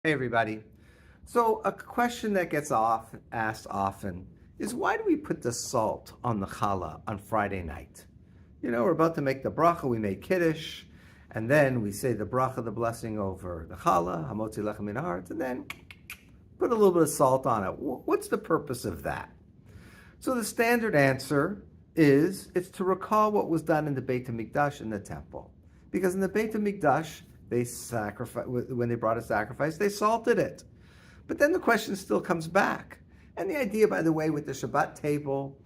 Hey everybody. So a question that gets asked often is, why do we put the salt on the challah on Friday night? We're about to make the bracha, we make kiddush, and then we say the bracha, the blessing over the challah, hamotzi lechem min haaretz, and then put a little bit of salt on it. What's the purpose of that? So the standard answer is it's to recall what was done in the Beit HaMikdash in the temple. Because in the Beit HaMikdash, when they brought a sacrifice, they salted it. But then the question still comes back. And the idea, by the way, with the Shabbat table,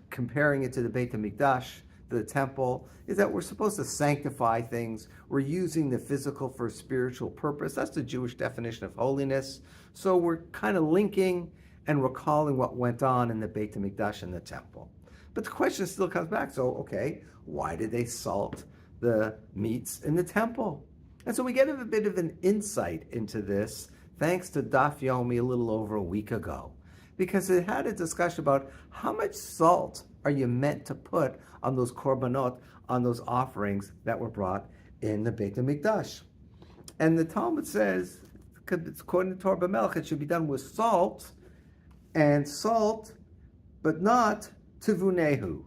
comparing it to the Beit HaMikdash, to the temple, is that we're supposed to sanctify things. We're using the physical for a spiritual purpose. That's the Jewish definition of holiness. So we're kind of linking and recalling what went on in the Beit HaMikdash and the temple. But the question still comes back. So, okay, why did they salt the meats in the temple? And so we get a bit of an insight into this thanks to Daf Yomi a little over a week ago, because it had a discussion about how much salt are you meant to put on those korbanot, on those offerings that were brought in the Beit HaMikdash. And the Talmud says, according to Torah B'Melech, it should be done with salt, but not tivunehu.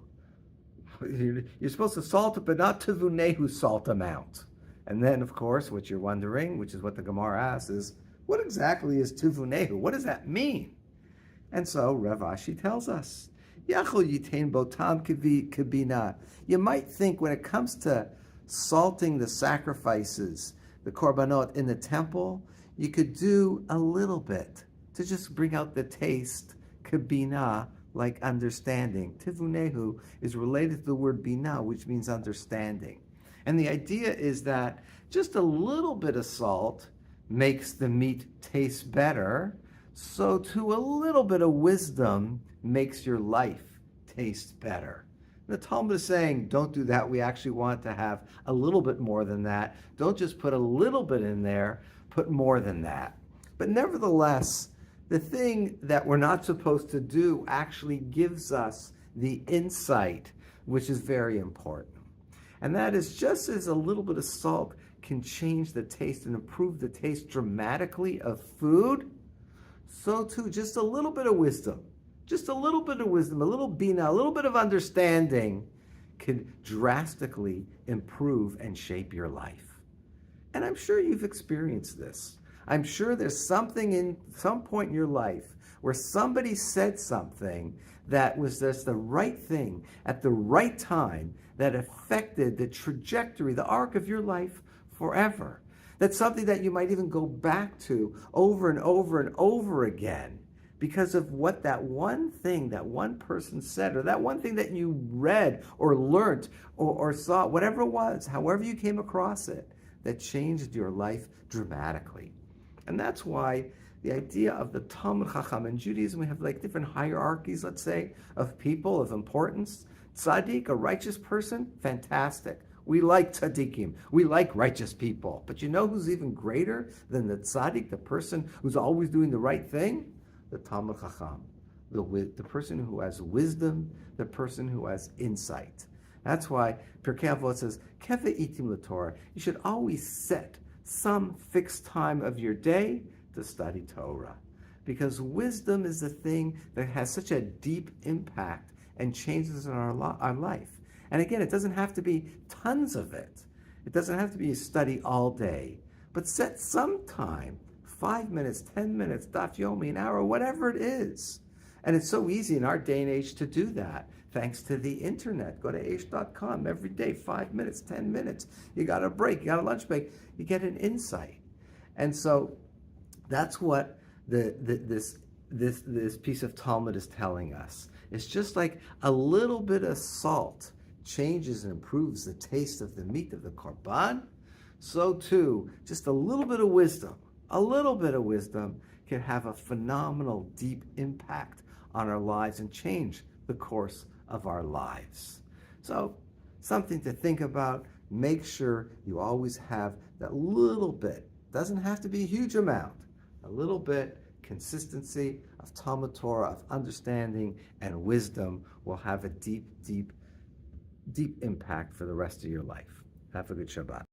You're supposed to salt it, but not tivunehu salt amount. And then, of course, what you're wondering, which is what the Gemara asks, is what exactly is tivunehu? What does that mean? And so Rav Ashi tells us, Yachol yitain botam kabina. You might think when it comes to salting the sacrifices, the korbanot in the temple, you could do a little bit to just bring out the taste, kabina, like understanding. Tivunehu is related to the word bina, which means understanding. And the idea is that just a little bit of salt makes the meat taste better, so too a little bit of wisdom makes your life taste better. The Talmud is saying, don't do that. We actually want to have a little bit more than that. Don't just put a little bit in there, put more than that. But nevertheless, the thing that we're not supposed to do actually gives us the insight, which is very important. And that is, just as a little bit of salt can change the taste and improve the taste dramatically of food, so too just a little bit of wisdom, a little bina, a little bit of understanding can drastically improve and shape your life. And I'm sure you've experienced this. I'm sure there's something in some point in your life where somebody said something that was just the right thing at the right time that affected the trajectory, the arc of your life forever. That's something that you might even go back to over and over and over again because of what that one thing, that one person said, or that one thing that you read or learned or saw, whatever it was, however you came across it, that changed your life dramatically. And that's why the idea of the Talmud Chacham in Judaism, we have like different hierarchies, let's say, of people of importance. Tzaddik, a righteous person, fantastic. We like tzaddikim. We like righteous people. But you know who's even greater than the tzaddik, the person who's always doing the right thing? The Talmud Chacham, the person who has wisdom, the person who has insight. That's why Pirkei Avot says, Keve itim l'Torah. You should always set some fixed time of your day to study Torah. Because wisdom is the thing that has such a deep impact and changes in our life. And again, it doesn't have to be tons of it. It doesn't have to be a study all day. But set some time, 5 minutes, 10 minutes, Daf Yomi, an hour, whatever it is. And it's so easy in our day and age to do that, thanks to the internet. Go to aish.com every day, 5 minutes, 10 minutes. You got a break, you got a lunch break, you get an insight. And so that's what this piece of Talmud is telling us. It's just like a little bit of salt changes and improves the taste of the meat of the korban. So too, just a little bit of wisdom can have a phenomenal, deep impact on our lives and change the course of our lives. So, something to think about. Make sure you always have that little bit. Doesn't have to be a huge amount. A little bit, consistency of Talmud Torah, of understanding and wisdom will have a deep, deep, deep impact for the rest of your life. Have a good Shabbat.